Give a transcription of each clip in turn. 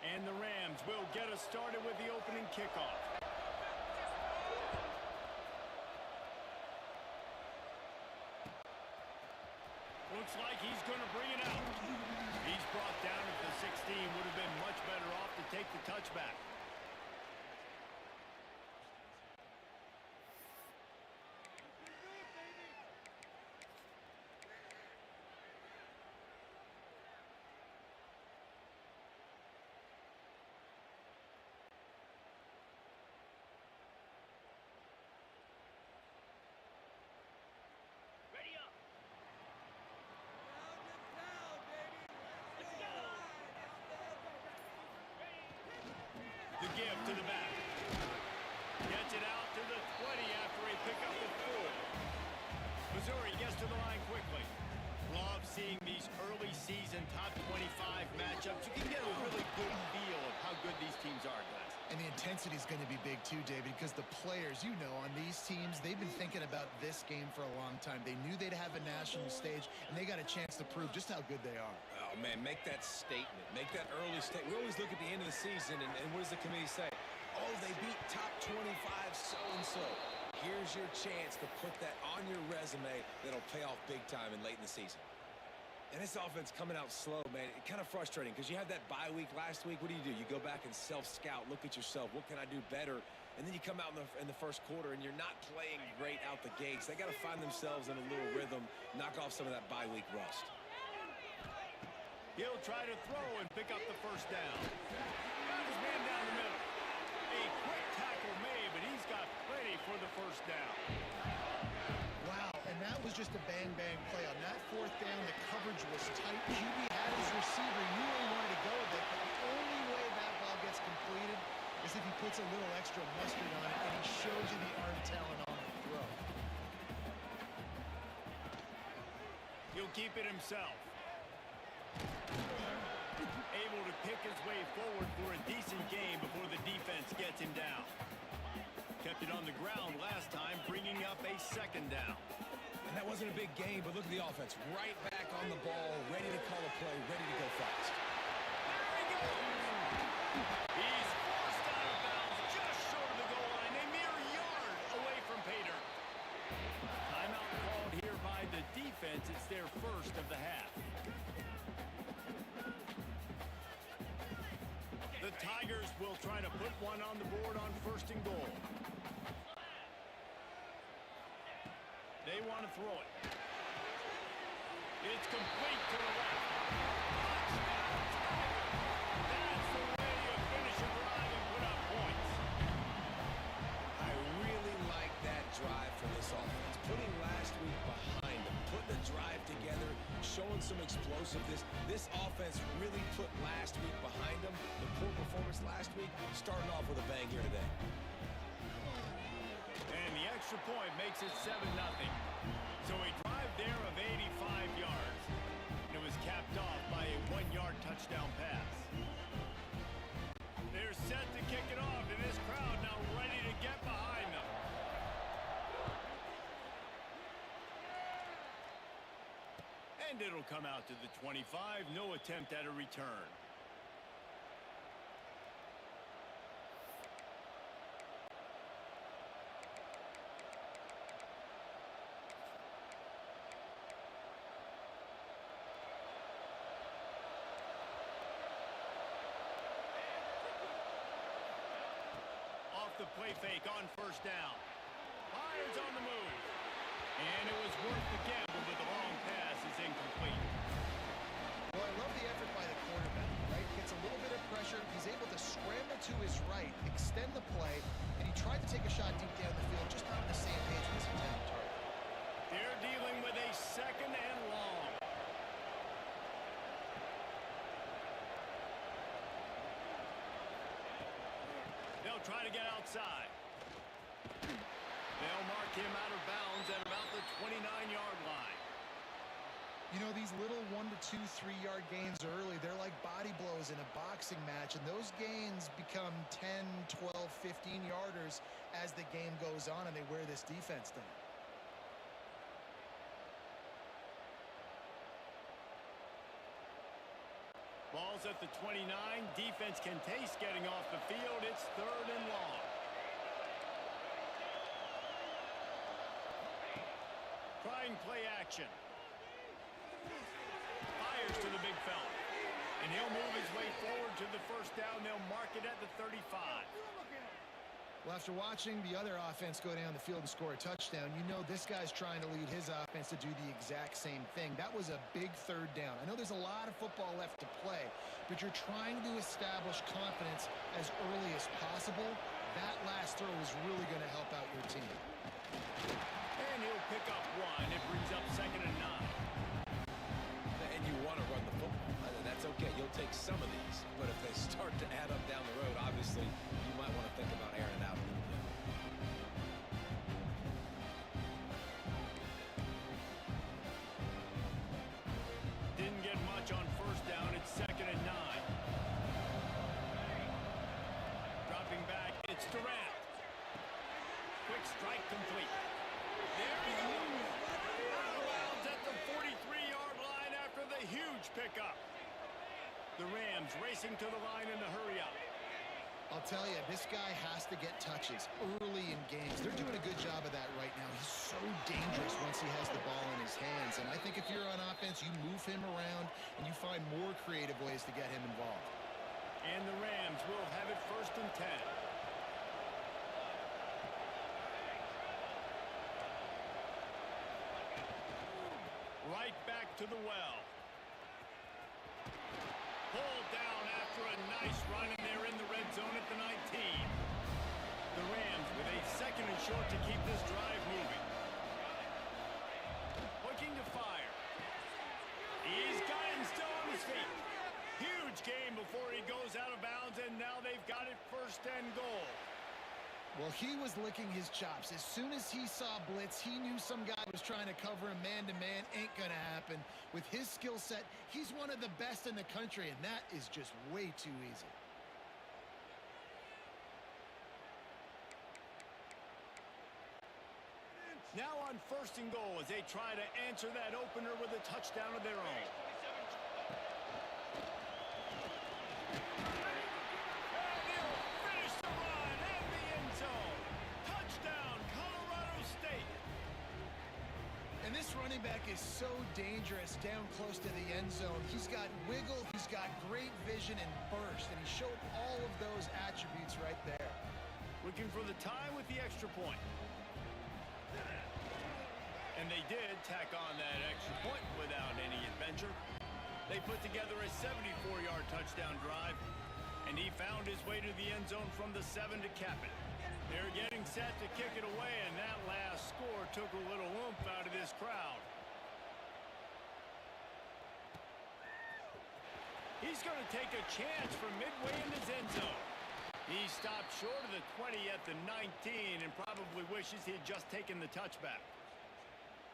And the Rams will get us started with the opening kickoff. Looks like he's going to bring it out. He's brought down at the 16. Would have been much better off to take the touchback. Ready up. The give to the back. Gets it out to the 20 after a pickup of 4. Missouri gets to the line quickly. Love seeing these early season top 25 matchups. You can get a really good feel of how good these teams are, guys. And the intensity is going to be big too, David, because the players, you know, on these teams, they've been thinking about this game for a long time. They knew they'd have a national stage, and they got a chance to prove just how good they are. Oh, man, make that statement. Make that early statement. We always look at the end of the season, and what does the committee say? Oh, they beat top 25 so-and-so. Here's your chance to put that on your resume that'll pay off big time and late in the season. And this offense coming out slow, man. It's kind of frustrating because you had that bye week last week. What do? You go back and self-scout, look at yourself. What can I do better? And then you come out in the first quarter, and you're not playing great out the gates. They got to find themselves in a little rhythm, knock off some of that bye week rust. He'll try to throw and pick up the first down. Got his man down the middle. A quick tackle made, but he's got plenty for the first down. Wow, and that was just a bang-bang play. On that 4th down, the coverage was tight. QB had his receiver, knew where he wanted to go with it, but the only way that ball gets completed is if he puts a little extra mustard on it, and he shows you the arm talent on the throw. He'll keep it himself. Able to pick his way forward for a decent game before the defense gets him down. Kept it on the ground last time, bringing up a 2nd down. And that wasn't a big game, but look at the offense. Right back on the ball, ready to call a play, ready to go fast. There he goes! He's forced out of bounds just short of the goal line, a mere yard away from Pater. Timeout called here by the defense. It's their first of the half. The Tigers will try to put one on the board on 1st and goal. They want to throw it. It's complete to the left. Touchdown, Tigers! That's the way you finish a drive and put up points. I really like that drive for this offense. Putting last week behind them, putting the drive together, showing some explosiveness. This offense really put last week behind them. The poor performance last week, starting off with a bang here today. And the extra point makes it 7-0. So a drive there of 85 yards. And it was capped off by a 1-yard touchdown pass. They're set to kick it off, and this crowd now ready to get behind them. And it'll come out to the 25. No attempt at a return. Off the play fake on 1st down. Fires on the move. And it was worth the gamble, but the long pass is incomplete. Well, I love the effort by the quarterback, right? Gets a little bit of pressure. He's able to scramble to his right, extend the play, and he tried to take a shot deep down the field, just not on the same page with his intended target. They're dealing with a 2nd and long. They'll try to get outside. They'll mark him out of bounds at about the 29-yard line. You know, these little 1 to 2, 3-yard gains early, they're like body blows in a boxing match, and those gains become 10, 12, 15-yarders as the game goes on, and they wear this defense down. Ball's at the 29. Defense can taste getting off the field. It's 3rd and long. Trying play action. Fires to the big fella. And he'll move his way forward to the first down. They'll mark it at the 35. Well, after watching the other offense go down the field and score a touchdown, you know this guy's trying to lead his offense to do the exact same thing. That was a big 3rd down. I know there's a lot of football left to play, but you're trying to establish confidence as early as possible. That last throw is really going to help out your team. And he'll pick up 1. It brings up 2nd and 9. And you want to run the football. That's okay. You'll take some of these. But if they start to add up down the road, obviously, you might want to think about airing it out a little bit. Didn't get much on first down. It's 2nd and 9. Dropping back. It's Durant. Quick strike complete. There he goes. Out of bounds at the 43-yard line after the huge pickup. The Rams racing to the line in a hurry up. I'll tell you, this guy has to get touches early in games. They're doing a good job of that right now. He's so dangerous once he has the ball in his hands. And I think if you're on offense, you move him around and you find more creative ways to get him involved. And the Rams will have it 1st and 10. Right back to the well. Pulled down after a nice run, and they're in the red zone at the 19. The Rams with a 2nd and short to keep this drive moving. Looking to fire. He's got him still on his feet. Huge game before he goes out of bounds, and now they've got it 1st and goal. Well, he was licking his chops. As soon as he saw blitz, he knew some guy was trying to cover him man-to-man. Ain't gonna happen. With his skill set, he's one of the best in the country, and that is just way too easy. Now on 1st and goal as they try to answer that opener with a touchdown of their own. Running back is so dangerous down close to the end zone. He's got wiggle, he's got great vision and burst, and he showed all of those attributes right there. Looking for the tie with the extra point. And they did tack on that extra point without any adventure. They put together a 74-yard touchdown drive, and he found his way to the end zone from the 7 to cap it. They're getting set to kick it away, and that last score took a little oomph out of this crowd. He's going to take a chance from midway in his end zone. He stopped short of the 20 at the 19 and probably wishes he had just taken the touchback.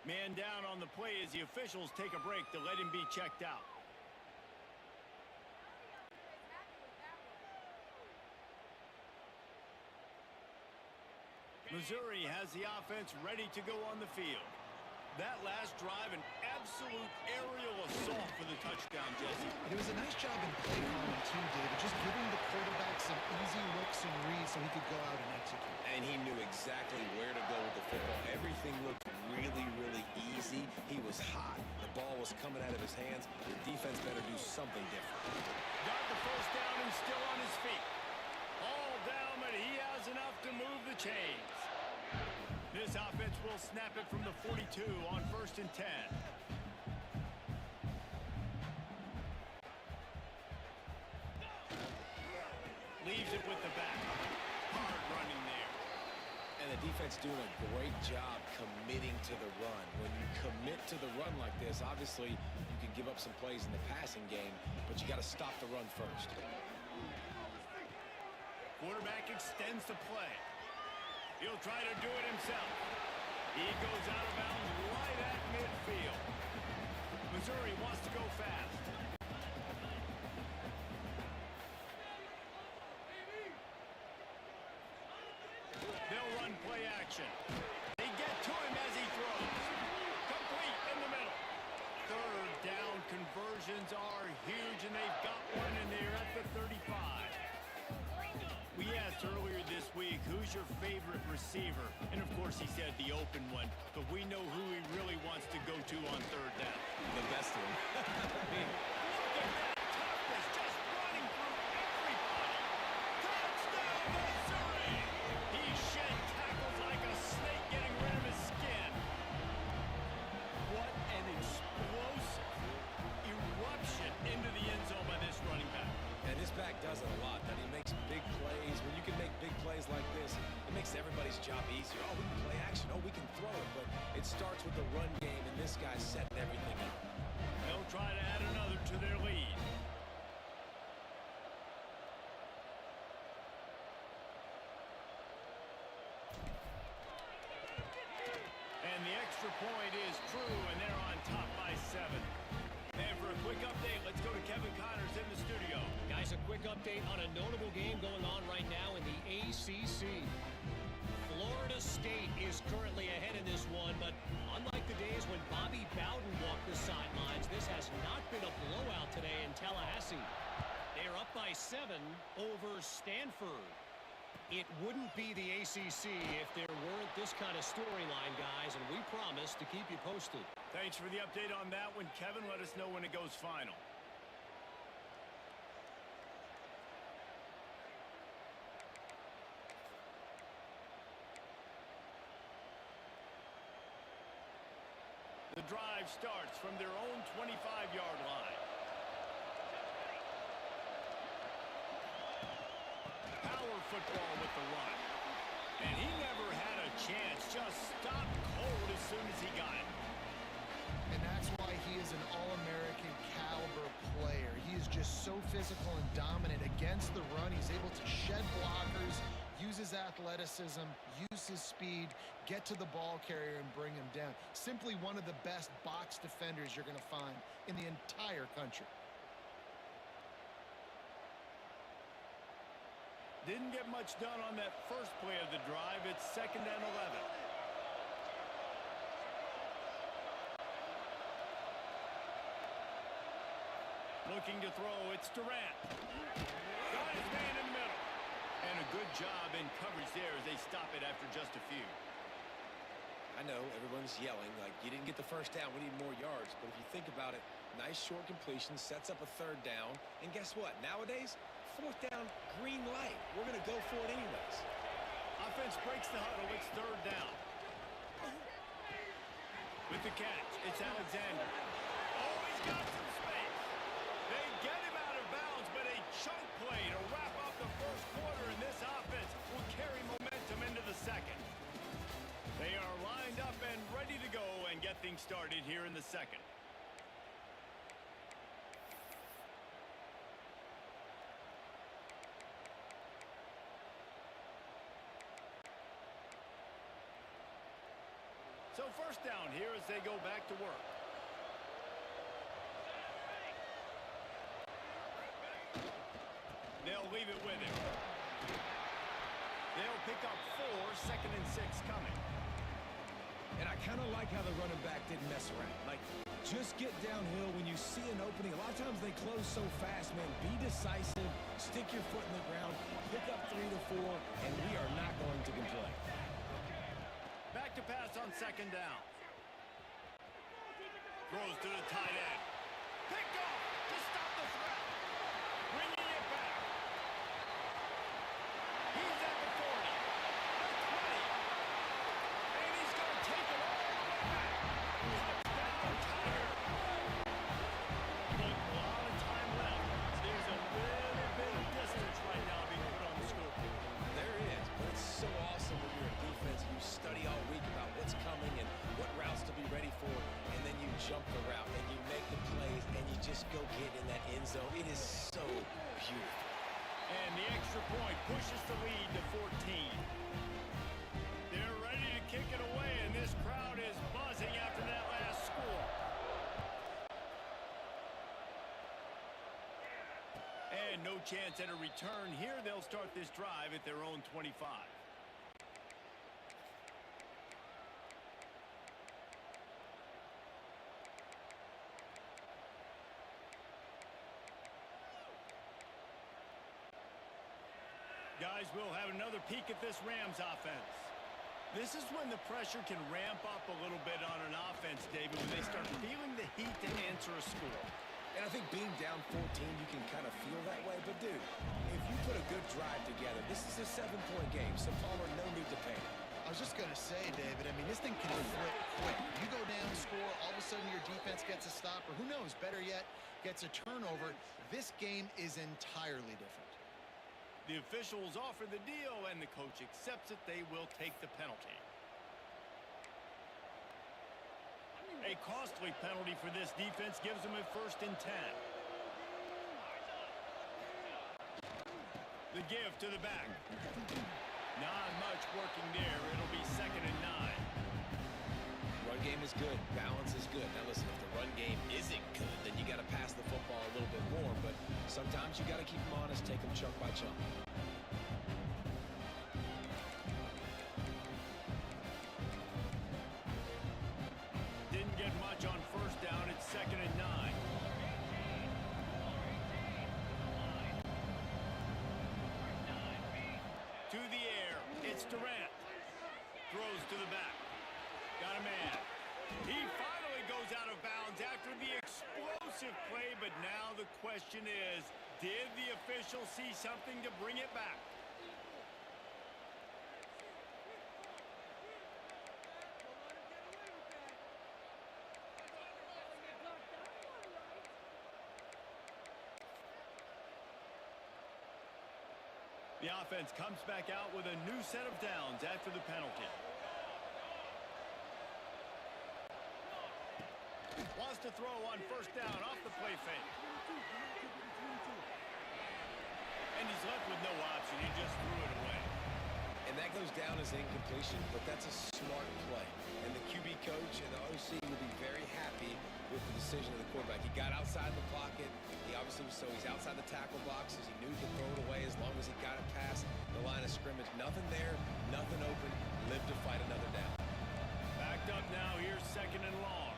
Man down on the play as the officials take a break to let him be checked out. Missouri has the offense ready to go on the field. That last drive, an absolute aerial assault for the touchdown, Jesse. It was a nice job in play calling too, David, just giving the quarterback some easy looks and reads so he could go out and execute. And he knew exactly where to go with the football. Everything looked really, really easy. He was hot. The ball was coming out of his hands. The defense better do something different. Got the first down and still on his feet. All down, but he has enough to move the chains. This offense will snap it from the 42 on 1st and 10. Leaves it with the back. Hard running there. And the defense doing a great job committing to the run. When you commit to the run like this, obviously you can give up some plays in the passing game, but you got to stop the run first. Quarterback extends the play. He'll try to do it himself. He goes out of bounds right at midfield. Missouri wants to go fast. They'll run play action. They get to him as he throws. Complete in the middle. 3rd down conversion. conversions are huge, and they've got one in there at the 35. We asked earlier this week, who's your favorite receiver? And, of course, he said the open one. But we know who he really wants to go to on third down. The best one. Look at that toughness, just running through everybody. Touchdown, Missouri! He shed tackles like a snake getting rid of his skin. What an explosive eruption into the end zone by this running back. And this back does it a lot. That he makes big plays. When you can make big plays like this, it makes everybody's job easier. Oh, we can play action. Oh, we can throw it. But it starts with the run game, and this guy's setting everything up. They'll try to add another to their lead. And the extra point is true, and they're on top by 7. And for a quick update, let's go to Kevin Connors in the studio. Guys, a quick update on a notable game going on right now in the ACC. Florida State is currently ahead in this one, but unlike the days when Bobby Bowden walked the sidelines, this has not been a blowout today in Tallahassee. They are up by 7 over Stanford. It wouldn't be the ACC if there weren't this kind of storyline, guys, and we promise to keep you posted. Thanks for the update on that one, Kevin. Let us know when it goes final. The drive starts from their own 25-yard line. Power football with the run. And he never had a chance. Just stopped cold as soon as he got it. And that's why he is an All-American caliber player. He is just so physical and dominant against the run. He's able to shed blockers, use his athleticism, use his speed, get to the ball carrier and bring him down. Simply one of the best box defenders you're going to find in the entire country. Didn't get much done on that first play of the drive. It's 2nd and 11. Looking to throw, it's Durant. Got his man in the middle. And a good job in coverage there as they stop it after just a few. I know everyone's yelling like you didn't get the first down, we need more yards. But if you think about it, nice short completion, sets up a 3rd down. And guess what? Nowadays, 4th down, green light. We're going to go for it anyways. Offense breaks the huddle. It's 3rd down. With the catch, it's Alexander. Oh, he's got some space. They get him out of bounds, but a chunk play to wrap up the first quarter, and this offense will carry momentum into the second. They are lined up and ready to go and get things started here in the second. So first down here as they go back to work. They'll leave it with him. They'll pick up 4, 2nd and 6 coming. And I kind of like how the running back didn't mess around. Like, just get downhill when you see an opening. A lot of times they close so fast, man. Be decisive, stick your foot in the ground, pick up 3 to 4, and we are not going to complain. Back to pass on 2nd down. Throws to the tight end. Picked off to stop the threat. Bringing it back. He's at the 40. The 20. And he's going to take it all the way back. Touchdown, Tiger. Look, a lot of time left. There's a little bit of distance right now being put on the scoreboard. There is, but it's so awesome when you're a defense. You study all week about what's coming and what routes to be ready for, and then you jump the route and you make the plays and you just go get in that end zone. It is so beautiful. And the extra point pushes the lead to 14. They're ready to kick it away, and this crowd is buzzing after that last score. And no chance at a return here. They'll start this drive at their own 25. guys, we'll have another peek at this Rams offense. This is when the pressure can ramp up a little bit on an offense, David, when they start feeling the heat to answer a score. And I think being down 14, you can kind of feel that way. But, dude, if you put a good drive together, this is a 7-point game, so Palmer, no need to panic. I was just going to say, David, I mean, this thing can flip quick. You go down, score, all of a sudden your defense gets a stop, or who knows, better yet, gets a turnover. This game is entirely different. The officials offer the deal, and the coach accepts it. They will take the penalty. A costly penalty for this defense gives them a 1st and 10. The give to the back. Not much working there. It'll be 2nd and 9. Run game is good. Balance is good. Now, listen, if the run game isn't good, then you got to pass the football a little bit more. But sometimes you got to keep them honest, take them chunk by chunk. Didn't get much on 1st down. It's 2nd and 9. To the air. It's Durant. Throws to the back. Got a man. He finally goes out of bounds after the explosive play, but now the question is, did the official see something to bring it back? The offense comes back out with a new set of downs after the penalty. Wants to throw on 1st down off the play fake. And he's left with no option. He just threw it away. And that goes down as incompletion, but that's a smart play. And the QB coach and the OC will be very happy with the decision of the quarterback. He got outside the pocket. He obviously was, so he's outside the tackle boxes. He knew he could throw it away as long as he got it past the line of scrimmage. Nothing there, nothing open. Live to fight another down. Backed up now. Here's 2nd and long.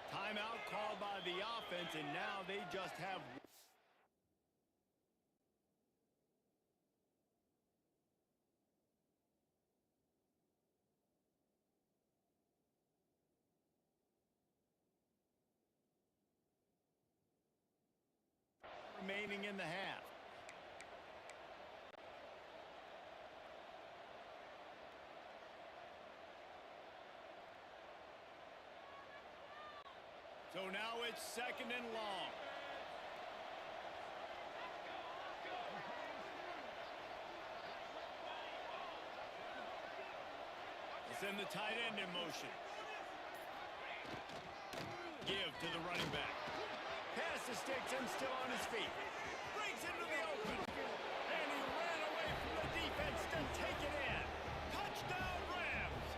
Timeout called by the offense, and now they just have... remaining in the half. So now it's 2nd and long. Let's send the tight end in motion. Give to the running back. Pass the sticks and still on his feet. Breaks into the open. And he ran away from the defense to take it in. Touchdown, Rams!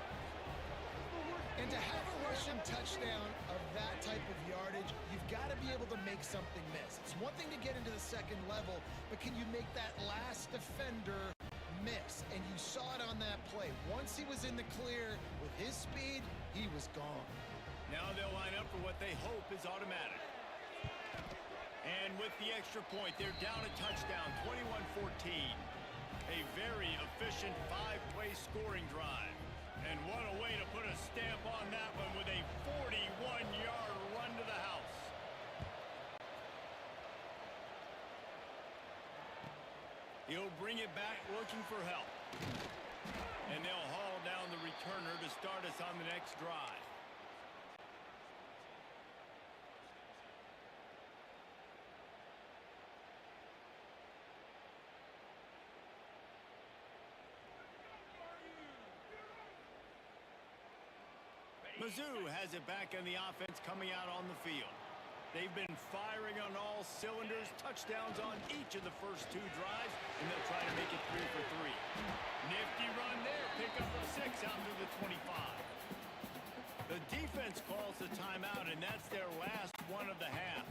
And to have a rushing touchdown of that type of yardage, you've got to be able to make something miss. It's one thing to get into the 2nd level, but can you make that last defender miss? And you saw it on that play. Once he was in the clear with his speed, he was gone. Now they'll line up for what they hope is automatic. And with the extra point, they're down a touchdown, 21-14. A very efficient 5-play scoring drive. And what a way to put a stamp on that one with a 41-yard run to the house. He'll bring it back looking for help. And they'll haul down the returner to start us on the next drive. Mizzou has it back in the offense coming out on the field. They've been firing on all cylinders, touchdowns on each of the first 2 drives, and they'll try to make it 3 for 3. Nifty run there, pick up the 6 out to the 25. The defense calls the timeout, and that's their last one of the half.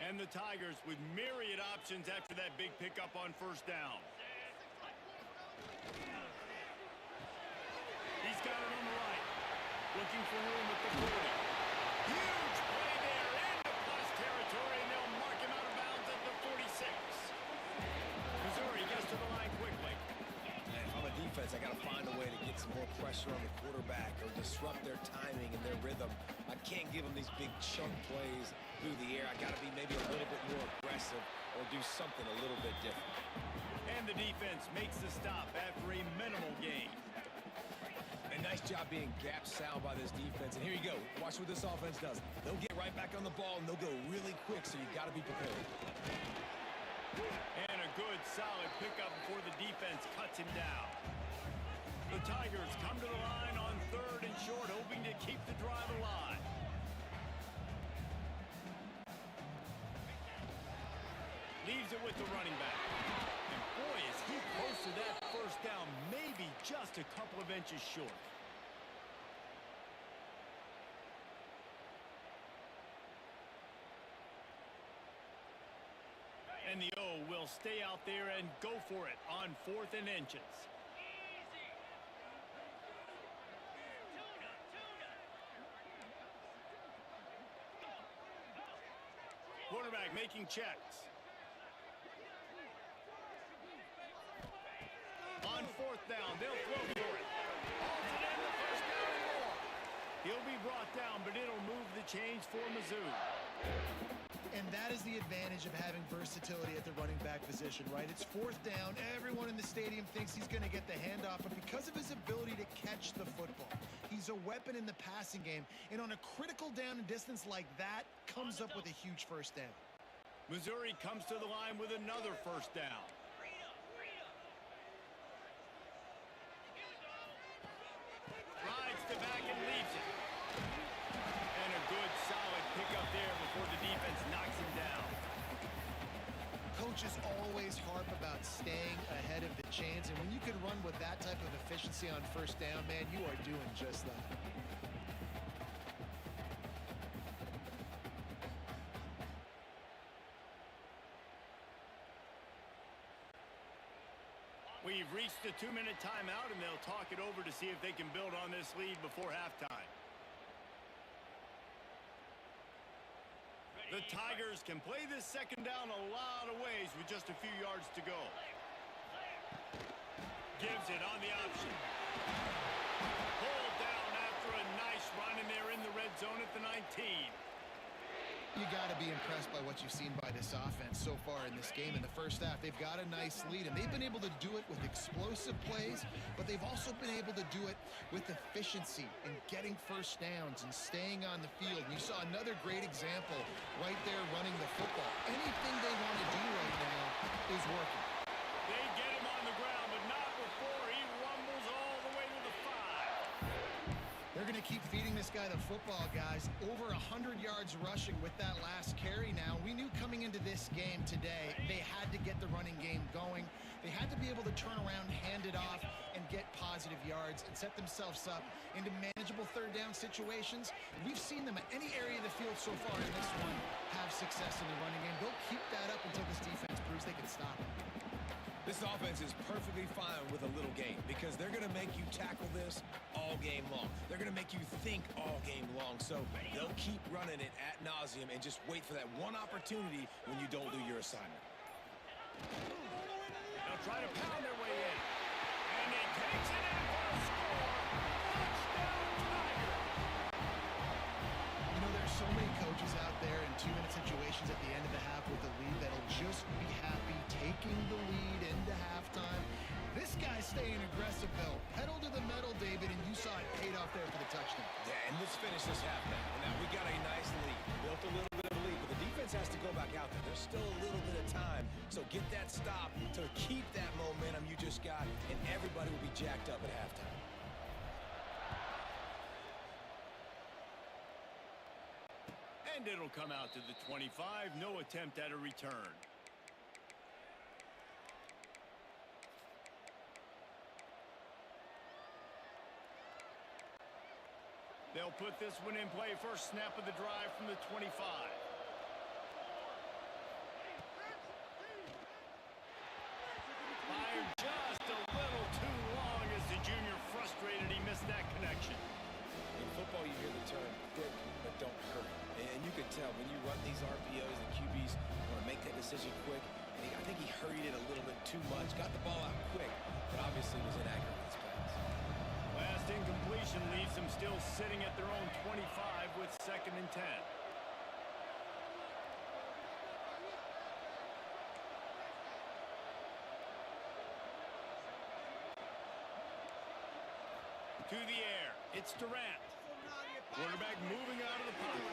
And the Tigers with myriad options after that big pickup on first down. He's got it on the right. Looking for room at the 40. Huge play there into plus territory, and they'll mark him out of bounds at the 46. Missouri gets to the line quickly. And if I'm a defense, I got to find a way to get some more pressure on the quarterback or disrupt their timing and their rhythm. I can't give them these big chunk plays through the air. I got to be maybe a little bit more aggressive or do something a little bit different. And the defense makes the stop after a minimal gain. And nice job being gap sound by this defense. And here you go. Watch what this offense does. They'll get right back on the ball, and they'll go really quick, so you got to be prepared. And a good, solid pickup before the defense cuts him down. The Tigers come to the line on 3rd and short, hoping to keep the drive alive. Leaves it with the running back. And boy, is he close to that first down, maybe just a couple of inches short. And the O will stay out there and go for it on 4th and inches. Quarterback making checks. On 4th down, they'll throw for it. Holds it in the first down and more. He'll be brought down, but it'll move the chains for Mizzou. And that is the advantage of having versatility at the running back position, right? It's 4th down. Everyone in the stadium thinks he's going to get the handoff, but because of his ability to catch the football, he's a weapon in the passing game. And on a critical down and distance like that, comes up with a huge first down. Missouri comes to the line with another first down. Rides to back and leaves it. And a good, solid pickup there before the defense knocks him down. Coaches always harp about staying ahead of the chains, and when you can run with that type of efficiency on first down, man, you are doing just that. We've reached the 2-minute timeout, and they'll talk it over to see if they can build on this lead before halftime. The Tigers can play this second down a lot of ways with just a few yards to go. Gives it on the option. Pulled down after a nice run, and they're in the red zone at the 19. You got to be impressed by what you've seen by this offense so far in this game. In the first half, they've got a nice lead, and they've been able to do it with explosive plays, but they've also been able to do it with efficiency and getting first downs and staying on the field. And you saw another great example right there running the football. Anything they want to do right now is working. They get him on the ground, but not before he rumbles all the way to the 5. They're going to keep feeding this guy the football, guys. Over 100 yards rushing with that last carry now. We knew coming into this game today, they had to get the running game going. They had to be able to turn around, hand it off, and get positive yards and set themselves up into manageable third down situations. We've seen them at any area of the field so far in this one have success in the running game. They'll keep that up until this defense proves they can stop it. This offense is perfectly fine with a little game because they're going to make you tackle this all game long. They're going to make you think all game long. So they'll keep running it ad nauseum and just wait for that one opportunity when you don't do your assignment. They'll try to pound their way in. And he takes it in for a score. Touchdown, Tigers. You know, there's so many coaches out there in 2-minute situations at the end of the half with the lead that'll just be happy taking the lead into halftime. This guy's staying aggressive, though. Pedal to the metal, David, and you saw it paid off there for the touchdown. Yeah, and let's finish this half now. Now we got a nice lead. Built a little bit of a lead, but the defense has to go back out there. There's still a little bit of time. So get that stop to keep that momentum you just got, and everybody will be jacked up at halftime. And it'll come out to the 25. No attempt at a return. They'll put this one in play. First snap of the drive from the 25. return quick, but don't hurt. And you can tell when you run these RPOs, the QBs want to make that decision quick. And I think he hurried it a little bit too much. Got the ball out quick, but obviously was inaccurate with his pass. Last incompletion leaves them still sitting at their own 25 with 2nd and 10. To the air. It's Durant. Quarterback moving out of the pocket.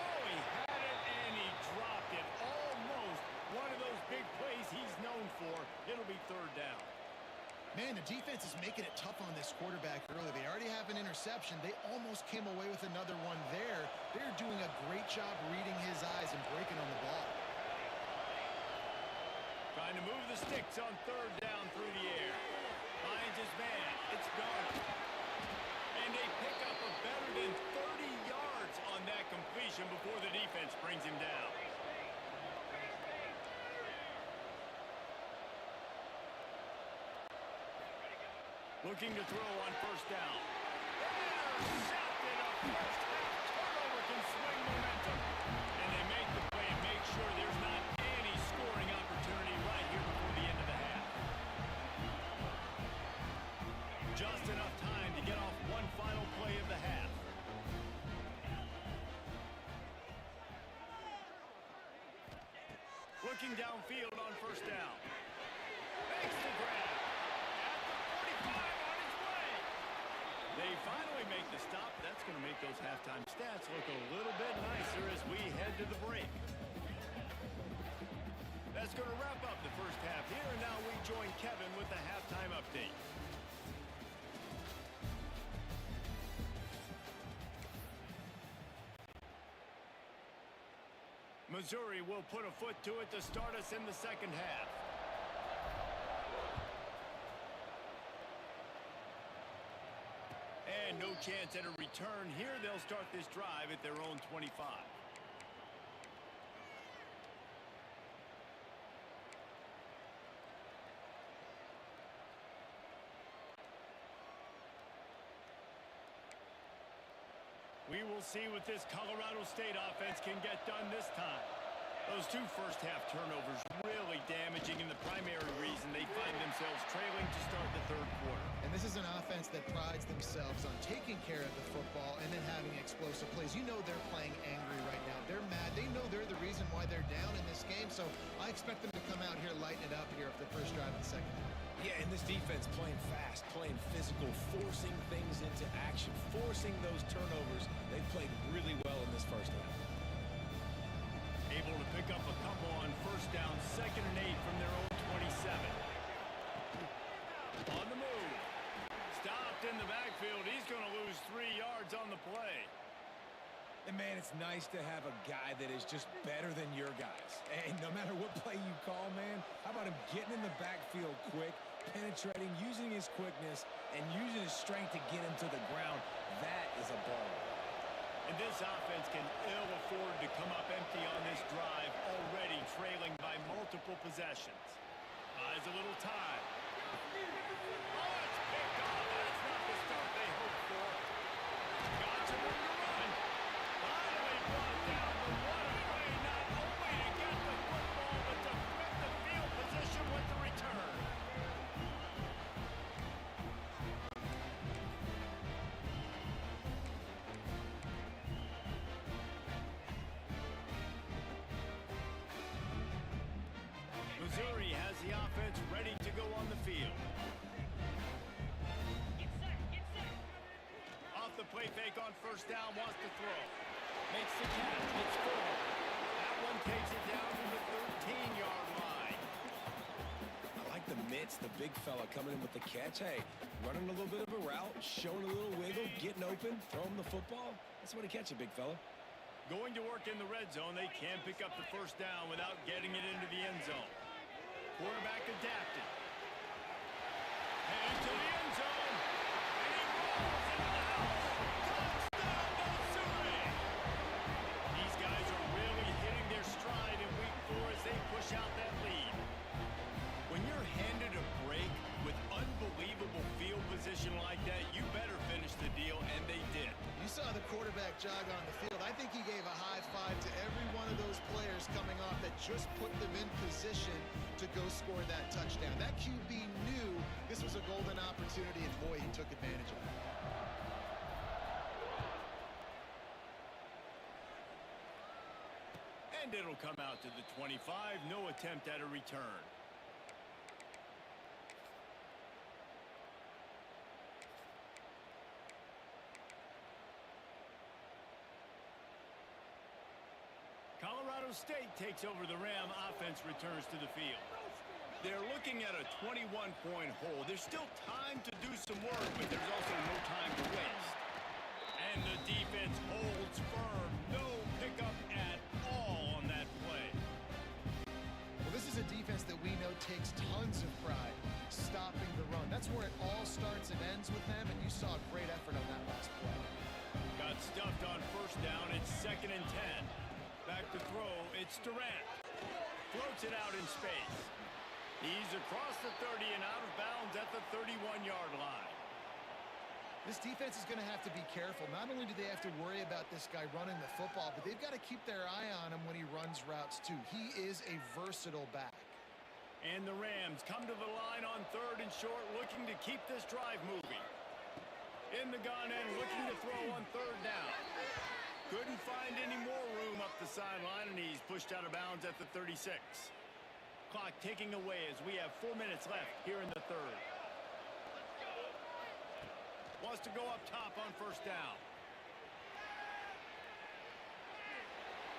Oh, he had it and he dropped it. Almost one of those big plays he's known for. It'll be 3rd down. Man, the defense is making it tough on this quarterback early. They already have an interception. They almost came away with another one there. They're doing a great job reading his eyes and breaking on the ball. Trying to move the sticks on 3rd down through the air. Finds his man. It's done. And they pick up a better than 30 yards on that completion before the defense brings him down. Looking to throw on 1st down. Intercepted. A first-half turnover can swing momentum. And they make the play and make sure there's not any scoring opportunity right here before the end of the half. Just enough time to get off one final play of the half. Looking downfield on 1st down. Makes the grab. They finally make the stop. That's going to make those halftime stats look a little bit nicer as we head to the break. That's going to wrap up the 1st half here, and now we join Kevin with the halftime update. Missouri will put a foot to it to start us in the 2nd half. And no chance at a return here. They'll start this drive at their own 25. We will see what this Colorado State offense can get done this time. Those 2 first-half turnovers really damaging, and the primary reason they find themselves trailing to start the 3rd quarter. And this is an offense that prides themselves on taking care of the football and then having explosive plays. You know they're playing angry right now. They're mad. They know they're the reason why they're down in this game, so I expect them to come out here, lighten it up here for the first drive of the 2nd half. Yeah, and this defense playing fast, playing physical, forcing things into action, forcing those turnovers. They played really well in this 1st half. Able to pick up a couple on 1st down, 2nd and 8 from their own 27. On the move. Stopped in the backfield. He's going to lose 3 yards on the play. And, man, it's nice to have a guy that is just better than your guys. And no matter what play you call, man, how about him getting in the backfield quick, penetrating, using his quickness, and using his strength to get him to the ground. That is a ball. And this offense can ill afford to come up empty on this drive, already trailing by multiple possessions. Buys a little time. Oh, it's picked off. That's not the start they hoped for. Got to room to run. Finally brought down, but what a play, not only to get the football, but to flip the field position with the return. Missouri has the offense ready to go on the field. Off the play fake on 1st down, wants to throw. Makes the catch, it's full. That one takes it down to the 13-yard line. I like the mitts, the big fella coming in with the catch. Hey, running a little bit of a route, showing a little wiggle, getting open, throwing the football. That's what he catch it, big fella. Going to work in the red zone, they can pick up the 1st down without getting it into the end zone. Quarterback adapted. Heading to the end zone. And he rolls into the house. Touchdown, Missouri! These guys are really hitting their stride in week 4 as they push out that lead. When you're handed a break with unbelievable field position like that, you better finish the deal, and they did. quarterback jog on the field. I think he gave a high five to every one of those players coming off that just put them in position to go score that touchdown. That QB knew this was a golden opportunity, and boy, he took advantage of it. And it'll come out to the 25. No attempt at a return. Colorado State takes over the Ram. Offense returns to the field. They're looking at a 21-point hole. There's still time to do some work, but there's also no time to waste. And the defense holds firm. No pickup at all on that play. Well, this is a defense that we know takes tons of pride stopping the run. That's where it all starts and ends with them, and you saw a great effort on that last play. Got stuffed on first down. It's 2nd and 10. Back to throw. It's Durant. Floats it out in space. He's across the 30 and out of bounds at the 31-yard line. This defense is going to have to be careful. Not only do they have to worry about this guy running the football, but they've got to keep their eye on him when he runs routes too. He is a versatile back. And the Rams come to the line on 3rd and short, looking to keep this drive moving. In the gun and looking to throw on 3rd down. Couldn't find any more room up the sideline, and he's pushed out of bounds at the 36. Clock ticking away as we have 4 minutes left here in the 3rd. Wants to go up top on 1st down.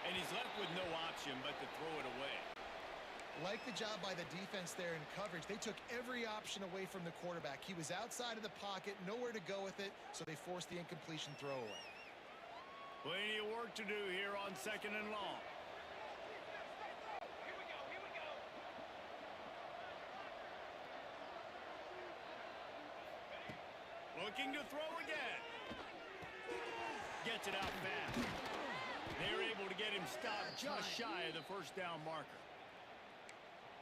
And he's left with no option but to throw it away. Like the job by the defense there in coverage. They took every option away from the quarterback. He was outside of the pocket, nowhere to go with it, so they forced the incompletion throwaway. Plenty of work to do here on 2nd and long. Looking to throw again. Gets it out fast. They're able to get him stopped just shy of the 1st down marker.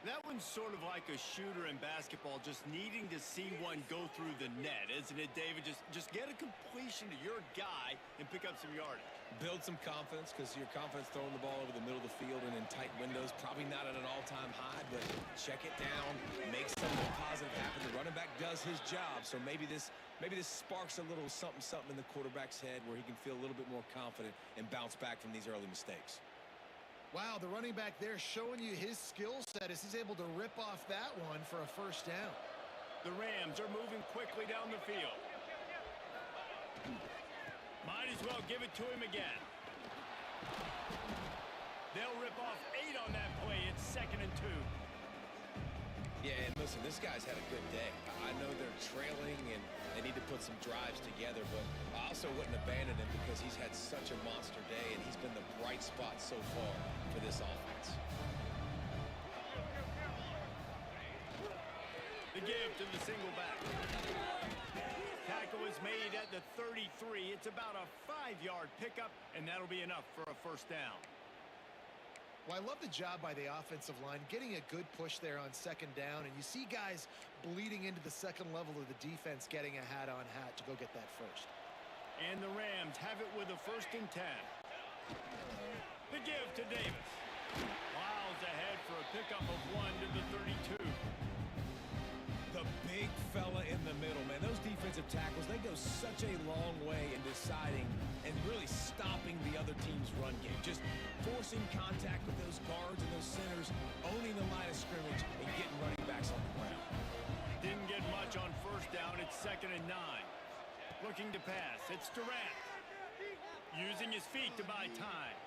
That one's sort of like a shooter in basketball, just needing to see one go through the net, isn't it, David? Just get a completion to your guy and pick up some yardage. Build some confidence, because your confidence throwing the ball over the middle of the field and in tight windows, probably not at an all-time high, but check it down, make something positive happen. The running back does his job, so maybe this sparks a little something in the quarterback's head where he can feel a little bit more confident and bounce back from these early mistakes. Wow, the running back there showing you his skill set as he's able to rip off that one for a 1st down. The Rams are moving quickly down the field. Might as well give it to him again. They'll rip off 8 on that play. It's 2nd and 2. Yeah, and listen, this guy's had a good day. I know they're trailing and they need to put some drives together, but I also wouldn't abandon him because he's had such a monster day and he's been the bright spot so far for this offense. The give to the single back. Tackle is made at the 33. It's about a 5-yard pickup, and that'll be enough for a 1st down. Well, I love the job by the offensive line, getting a good push there on 2nd down, and you see guys bleeding into the 2nd level of the defense getting a hat-on-hat to go get that 1st. And the Rams have it with a 1st and 10. The give to Davis. Miles ahead for a pickup of 1 to the 32. The big fella in the middle, man. Those defensive tackles, they go such a long way in deciding and really stopping the other team's run game. Just forcing contact with those guards and those centers, owning the line of scrimmage, and getting running backs on the ground. Didn't get much on 1st down. It's 2nd and 9. Looking to pass. It's Durant. Using his feet to buy time.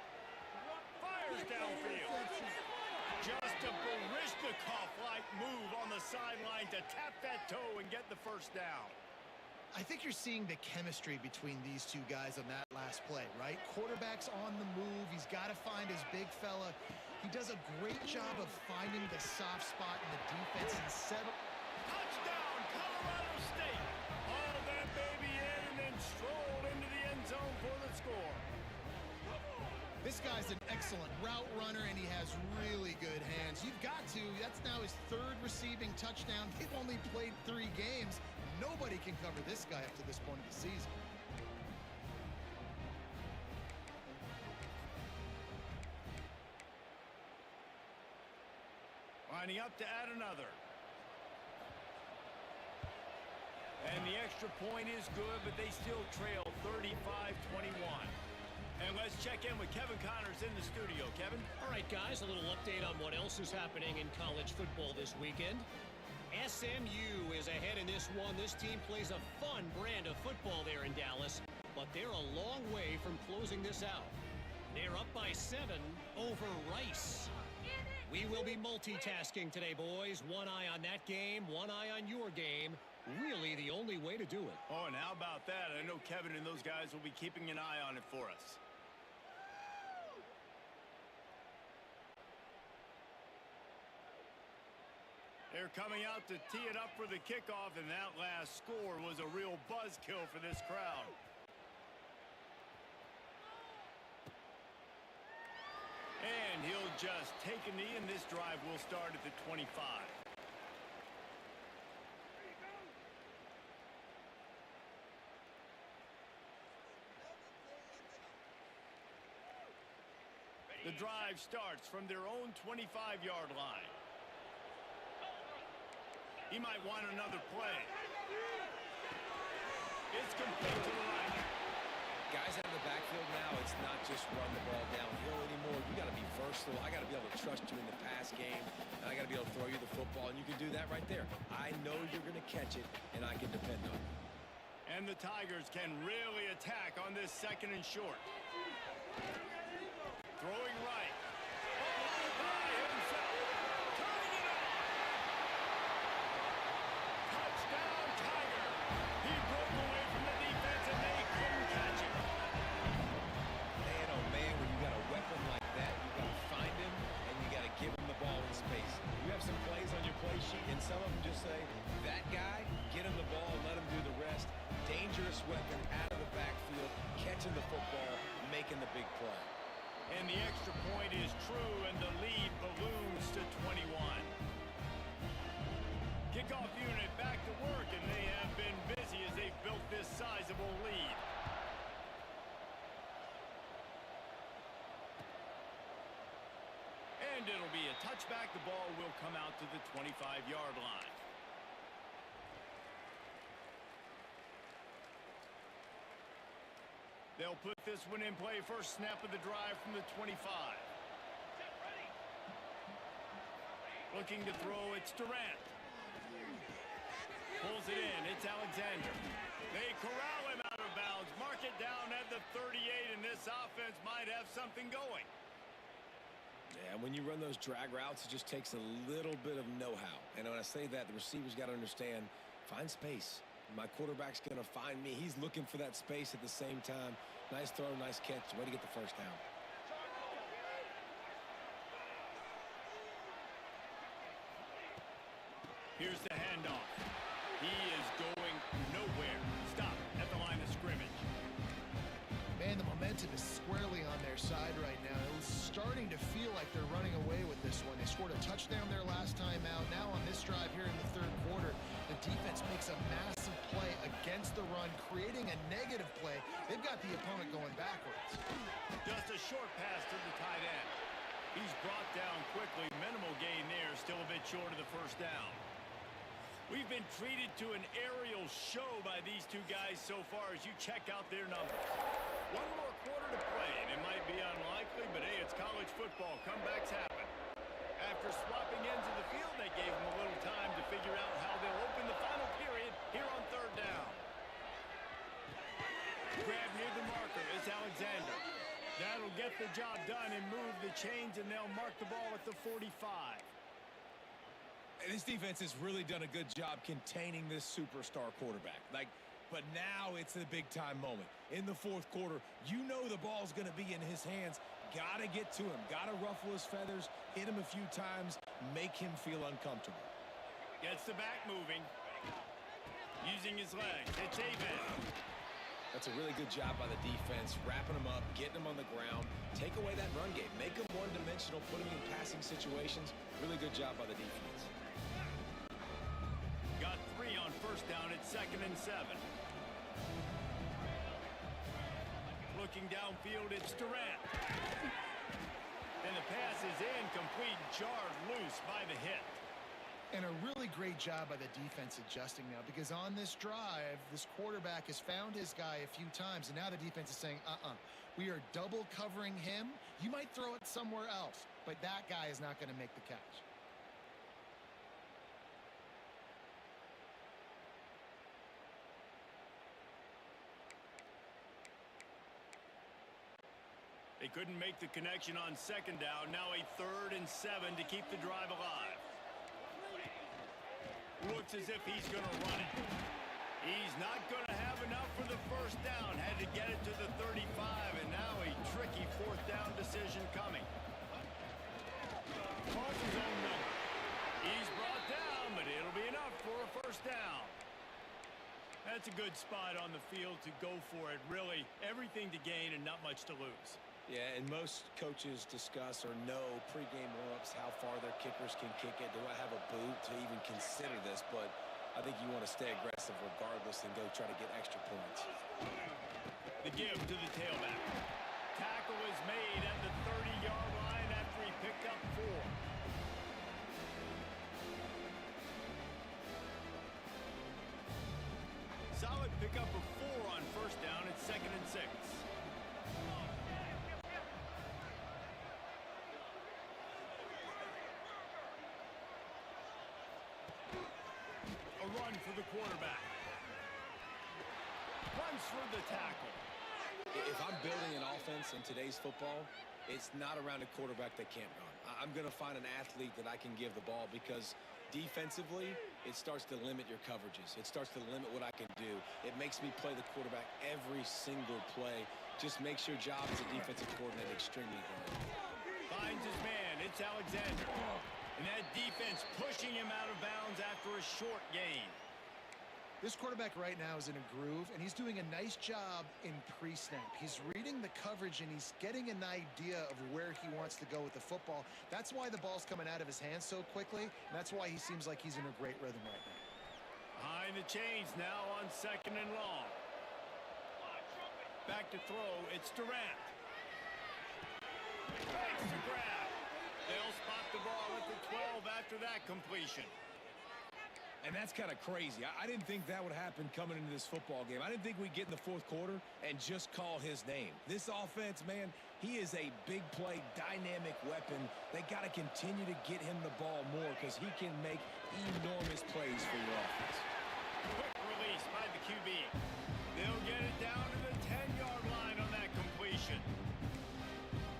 Fires downfield. Just a Barishnikov-like move on the sideline to tap that toe and get the 1st down. I think you're seeing the chemistry between these two guys on that last play, right? Quarterback's on the move. He's got to find his big fella. He does a great job of finding the soft spot in the defense and settle. Touchdown, Colorado State. Haul that baby in and then stroll into the end zone for the score. This guy's an excellent route runner, and he has really good hands. You've got to. That's now his 3rd receiving touchdown. They've only played 3 games. Nobody can cover this guy up to this point of the season. Lining up to add another. And the extra point is good, but they still trail 35-21. And let's check in with Kevin Connors in the studio. Kevin? All right, guys, a little update on what else is happening in college football this weekend. SMU is ahead in this one. This team plays a fun brand of football there in Dallas, but they're a long way from closing this out. They're up by 7 over Rice. We will be multitasking today, boys. One eye on that game, one eye on your game. Really the only way to do it. Oh, and how about that? I know Kevin and those guys will be keeping an eye on it for us. They're coming out to tee it up for the kickoff, and that last score was a real buzzkill for this crowd. And he'll just take a knee, and this drive will start at the 25. The drive starts from their own 25-yard line. He might want another play. It's complete to the right. Guys out in the backfield now, it's not just run the ball downhill anymore. You got to be versatile. I got to be able to trust you in the pass game, and I got to be able to throw you the football, and you can do that right there. I know you're going to catch it, and I can depend on it. And the Tigers can really attack on this second and short. Throwing right. All by himself. Turning it up. Touchdown, Tiger. He broke away from the defense, and they couldn't catch him. Man, oh man, when you got a weapon like that, you got to find him, and you got to give him the ball in space. You have some plays on your play sheet, and some of them just say, that guy, get him the ball, let him do the rest. Dangerous weapon out of the backfield, catching the football, making the big play. And the extra point is true, and the lead balloons to 21. Kickoff unit back to work, and they have been busy as they've built this sizable lead. And it'll be a touchback. The ball will come out to the 25-yard line. They'll put this one in play. First snap of the drive from the 25. Looking to throw, it's Durant. Pulls it in, it's Alexander. They corral him out of bounds. Mark it down at the 38, and this offense might have something going. Yeah, when you run those drag routes, it just takes a little bit of know-how. And when I say that, the receivers got to understand, find space. My quarterback's going to find me. He's looking for that space at the same time. Nice throw, nice catch. Way to get the first down. Here's the handoff. He is going nowhere. Stop at the line of scrimmage. Man, the momentum is squarely on their side right now. It was starting to feel like they're running away with this one. They scored a touchdown their last time out. Now on this drive here in the third quarter, the defense makes a massive play against the run, creating a negative play. They've got the opponent going backwards. Just a short pass to the tight end. He's brought down quickly. Minimal gain there, still a bit short of the first down. We've been treated to an aerial show by these two guys so far as you check out their numbers. One more quarter to play, and it might be unlikely, but hey, it's college football. Comebacks happen. After swapping ends of the field, they gave them a little time to figure out how they'll open the final period here on third down. Grab near the marker is Alexander. That'll get the job done and move the chains, and they'll mark the ball at the 45. This defense has really done a good job containing this superstar quarterback. But now it's a big-time moment. In the fourth quarter, you know the ball's going to be in his hands. Got to get to him. Got to ruffle his feathers, hit him a few times, make him feel uncomfortable. Gets the back moving. Using his legs. It's Davis. That's a really good job by the defense, wrapping him up, getting him on the ground. Take away that run game. Make him one-dimensional, put him in passing situations. Really good job by the defense. Got 3 on first down at 2nd and 7. Looking downfield, it's Durant. And the pass is incomplete, jarred loose by the hit. And a really great job by the defense adjusting now, because on this drive, this quarterback has found his guy a few times, and now the defense is saying, we are double covering him. You might throw it somewhere else, but that guy is not going to make the catch. They couldn't make the connection on second down. Now a 3rd and 7 to keep the drive alive. Looks as if he's going to run it. He's not going to have enough for the first down. Had to get it to the 35, and now a tricky 4th down decision coming. Calls his own number. He's brought down, but it'll be enough for a first down. That's a good spot on the field to go for it. Really, everything to gain and not much to lose. Yeah, and most coaches discuss or know pregame warm-ups how far their kickers can kick it. Do I have a boot to even consider this? But I think you want to stay aggressive regardless and go try to get extra points. The give to the tailback. Tackle is made at the 30-yard line after he picked up 4. Solid pickup of 4 on first down. It's 2nd and 6. A run for the quarterback. Runs for the tackle. If I'm building an offense in today's football, it's not around a quarterback that can't run. I'm going to find an athlete that I can give the ball, because defensively, it starts to limit your coverages. It starts to limit what I can do. It makes me play the quarterback every single play. Just makes your job as a defensive coordinator extremely hard. Finds his man. It's Alexander. And that defense pushing him out of bounds after a short gain. This quarterback right now is in a groove, and he's doing a nice job in pre-snap. He's reading the coverage, and he's getting an idea of where he wants to go with the football. That's why the ball's coming out of his hands so quickly, and that's why he seems like he's in a great rhythm right now. Behind the chains now on 2nd and long. Back to throw. It's Durant. Makes the grab. They'll spot the ball at the 12 after that completion. And that's kind of crazy. I didn't think that would happen coming into this football game. I didn't think we'd get in the 4th quarter and just call his name. This offense, man, he is a big play, dynamic weapon. They got to continue to get him the ball more, because he can make enormous plays for your offense. Quick release by the QB. They'll get it down to the 10-yard line on that completion.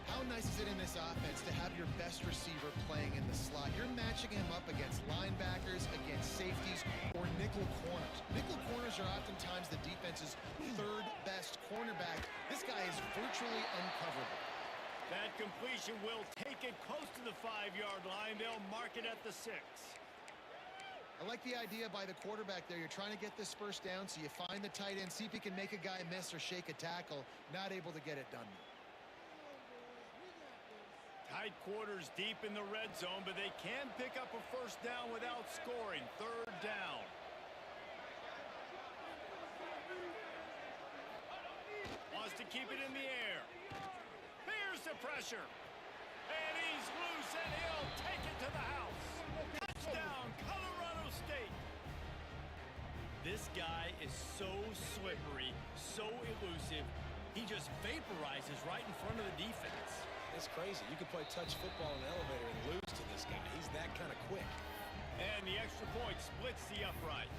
How nice is it in this offense to have your best receiver playing in the slot? You're matching him up against linebackers, against safeties, or nickel corners. Nickel corners are oftentimes the defense's 3rd best cornerback. This guy is virtually uncoverable. That completion will take it close to the 5-yard line. They'll mark it at the 6. I like the idea by the quarterback there. You're trying to get this first down, so you find the tight end, see if he can make a guy miss or shake a tackle. Not able to get it done. Tight quarters deep in the red zone, but they can pick up a first down without scoring. 3rd down. Wants to keep it in the air. Here's the pressure. And he's loose, and he'll take it to the house. Touchdown, Colorado State. This guy is so slippery, so elusive. He just vaporizes right in front of the defense. It's crazy. You can play touch football in an elevator and lose to this guy. He's that kind of quick. And the extra point splits the uprights.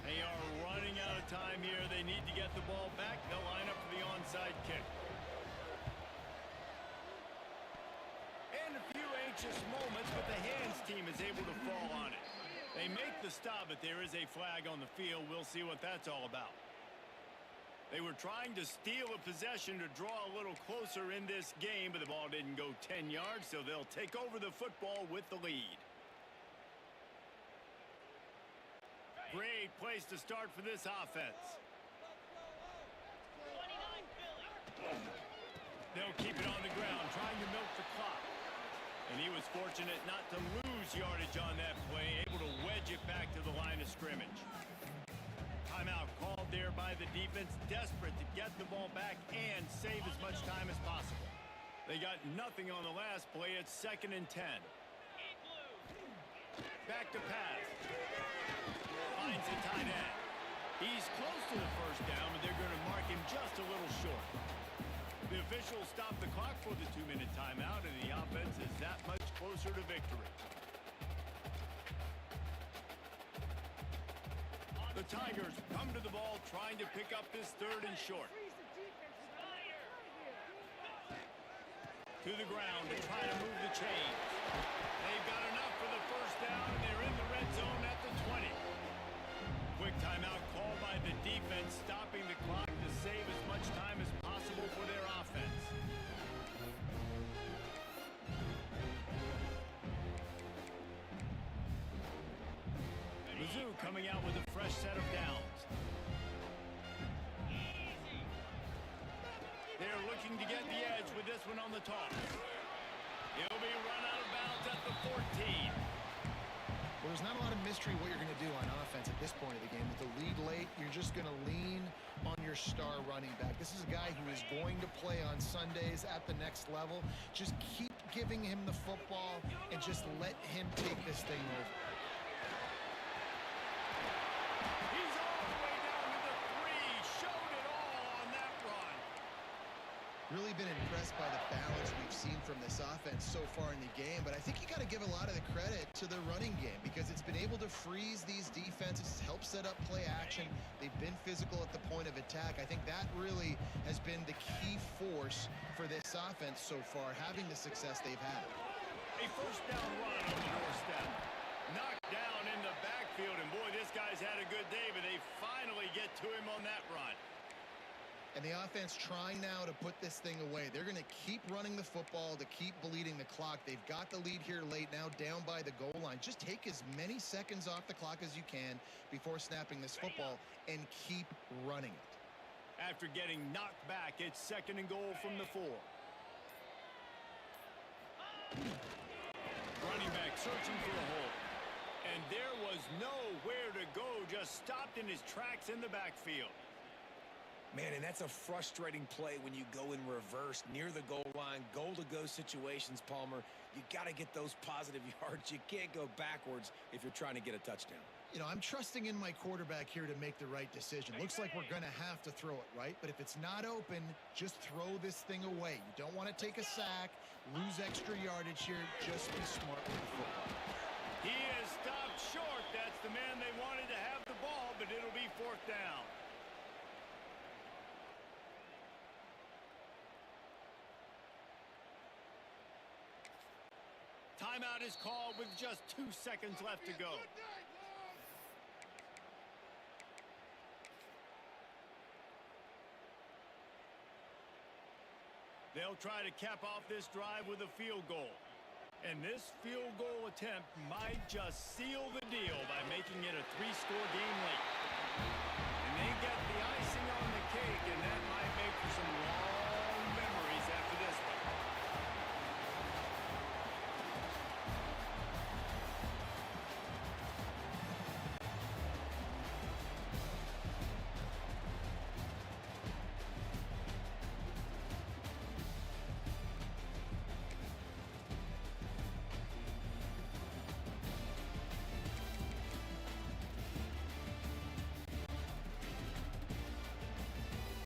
They are running out of time here. They need to get the ball back. They'll line up for the onside kick. And a few anxious moments, but the hands team is able to fall on it. They make the stop, but there is a flag on the field. We'll see what that's all about. They were trying to steal a possession to draw a little closer in this game, but the ball didn't go 10 yards, so they'll take over the football with the lead. Great place to start for this offense. They'll keep it on the ground, trying to milk the clock. And he was fortunate not to lose yardage on that play, able to wedge it back to the line of scrimmage. Timeout called there by the defense, desperate to get the ball back and save as much time as possible. They got nothing on the last play. It's 2nd and 10. Back to pass. Finds the tight end. He's close to the first down, but they're going to mark him just a little short. The officials stop the clock for the 2-minute timeout, and the offense is that much closer to victory. The Tigers come to the ball trying to pick up this 3rd and short. To the ground to try to move the chains. They've got enough for the first down, and they're in the red zone at the 20. Quick timeout called by the defense, stopping the clock to save as much time as possible for their offense. Mizzou coming out with a fresh set of downs. They're looking to get the edge with this one on the toss. He'll be run out of bounds at the 14. Well, there's not a lot of mystery what you're going to do on offense at this point of the game. With the lead late, you're just going to lean on your star running back. This is a guy who is going to play on Sundays at the next level. Just keep giving him the football and just let him take this thing over. He's all the way down to the 3. Showed it all on that run. Really been impressed by the balance we've seen from this offense so far in the game, but I think you got to give a lot of the credit to the running game because it's been able to freeze these defenses, help set up play action. They've been physical at the point of attack. I think that really has been the key force for this offense so far, having the success they've had. A first down run on the doorstep. Knocked down in the backfield, and boy, this guy's had a good day, but they finally get to him on that run. And the offense trying now to put this thing away. They're going to keep running the football to keep bleeding the clock. They've got the lead here late, now down by the goal line. Just take as many seconds off the clock as you can before snapping this football and keep running it. After getting knocked back, it's 2nd and goal from the 4. Running back searching for a hole. And there was nowhere to go, just stopped in his tracks in the backfield. Man, and that's a frustrating play when you go in reverse near the goal line, goal-to-go situations, Palmer. You got to get those positive yards. You can't go backwards if you're trying to get a touchdown. You know, I'm trusting in my quarterback here to make the right decision. Looks like we're going to have to throw it, right? But if it's not open, just throw this thing away. You don't want to take a sack, lose extra yardage here. Just be smart with the football. He is stopped short. That's the man they wanted to have the ball, but it'll be 4th down. Timeout is called with just 2 seconds left to go. They'll try to cap off this drive with a field goal. And this field goal attempt might just seal the deal by making it a 3-score game late.